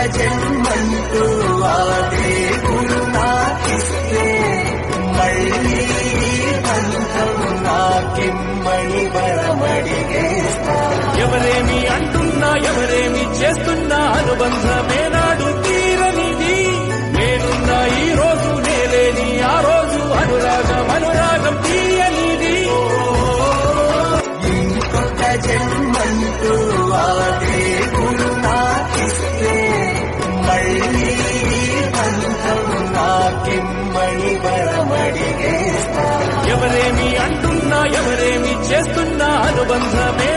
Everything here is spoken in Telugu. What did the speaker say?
జన్మంటూ ఆ దేవుడు నాకిస్తే మళ్ళీ బంధం నాకిమ్మని వరమడిగేస్తా. ఎవరేమి అంటున్నా ఎవరేమి చేస్తున్నా అనుబంధమే నాడు తీరనిది. నేనున్నా ఈ రోజు నేలేని ఆ రోజు అనురాగం తీయనిది. ఇంకొక జన్మంటూ ఆ దేవుడు నాకిస్తే మళ్ళీ బంధం నాకిమ్మని వరమడిగేస్తా. ఎవరేమి అంటున్నా ఎవరేమి చేస్తున్నా అనుబంధమే